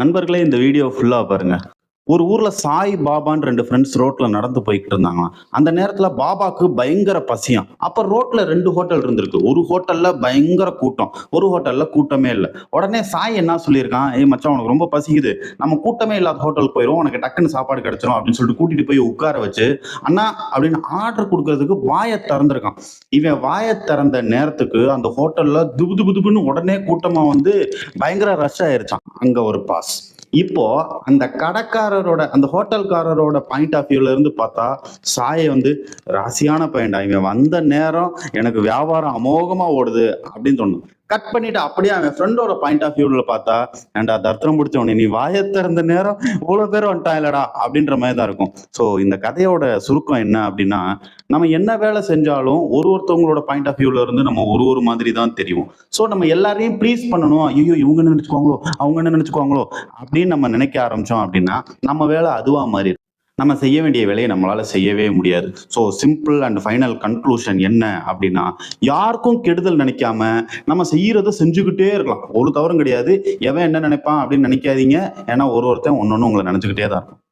நண்பர்களே இந்த வீடியோ ஃபுல்லா பாருங்க. ஒரு ஊர்ல சாய் பாபான்னு 2 ஃப்ரெண்ட்ஸ் ரோட்ல நடந்து போய்க்கிட்டு இருந்தாங்களாம். அந்த நேரத்துல பாபாக்கு பயங்கர பசியாம். அப்ப ரோட்ல 2 ஹோட்டல் இருந்திருக்கு. ஒரு ஹோட்டல்ல பயங்கர கூட்டம். ஒரு ஹோட்டல்ல கூட்டமே இல்ல. உடனே சாய் என்ன சொல்லியிருக்கான், "ஏய் மச்சான் உனக்கு ரொம்ப பசிக்குது. நம்ம கூட்டமே இல்லாத ஹோட்டலுக்கு போயிருவோம். உனக்கு டக்குன்னு சாப்பாடு கிடைச்சிரும்" அப்படின்னு சொல்லிட்டு கூட்டிட்டு போய் உட்கார வச்சு, "அண்ணா" அப்படின்னு ஆர்டர் குடுக்கறதுக்கு வாய திறந்திருக்கான். இவன் வாய திறந்த நேரத்துக்கு அந்த ஹோட்டல்ல துபு துபு துபுன்னு உடனே கூட்டமா வந்து பயங்கர ரஷ் ஆயிருச்சாம். அங்க ஒரு பாஸ். இப்போ அந்த கடைக்காரரோட அந்த ஹோட்டல்காரரோட பாயிண்ட் ஆஃப் வியூல இருந்து பார்த்தா சாயை வந்து ராசியான பையன்டா, இவன் வந்த நேரம் எனக்கு வியாபாரம் அமோகமா ஓடுது அப்படின்னு தோணும். கட் பண்ணிட்டு அப்படியே அவன் ஃப்ரெண்டோட பாயிண்ட் ஆஃப் வியூல பார்த்தா, ஏன்டா தர்த்தனம் பிடிச்சவனே நீ வாயை திறந்த நேரம் இவ்வளவு பேர் வந்துட்டான் இல்லடா அப்படின்ற மாதிரி தான் இருக்கும். ஸோ இந்த கதையோட சுருக்கம் என்ன அப்படின்னா, நம்ம என்ன வேலை செஞ்சாலும் ஒருத்தவங்களோட பாயிண்ட் ஆஃப் வியூல இருந்து நம்ம ஒரு மாதிரி தான் தெரியும். ஸோ நம்ம எல்லாரையும் ப்ளீஸ் பண்ணணும், ஐயோ இவங்க என்ன நினைச்சுக்குவாங்களோ அவங்க என்ன நினைச்சுக்குவாங்களோ அப்படின்னு நம்ம நினைக்க ஆரம்பிச்சோம் அப்படின்னா நம்ம வேலை அதுவா மாறிடும். நம்ம செய்ய வேண்டிய வேலையை நம்மளால செய்யவே முடியாது. So simple and final conclusion என்ன அப்படின்னா, யாருக்கும் கெடுதல் நினைக்காம நம்ம செய்யறதை செஞ்சுக்கிட்டே இருக்கலாம். ஒரு தவறும் கிடையாது. எவன் என்ன நினைப்பான் அப்படின்னு நினைக்காதீங்க. ஏன்னா ஒருத்தன் ஒன்னொன்னு உங்களை நினைச்சுக்கிட்டே தான் இருக்கும்.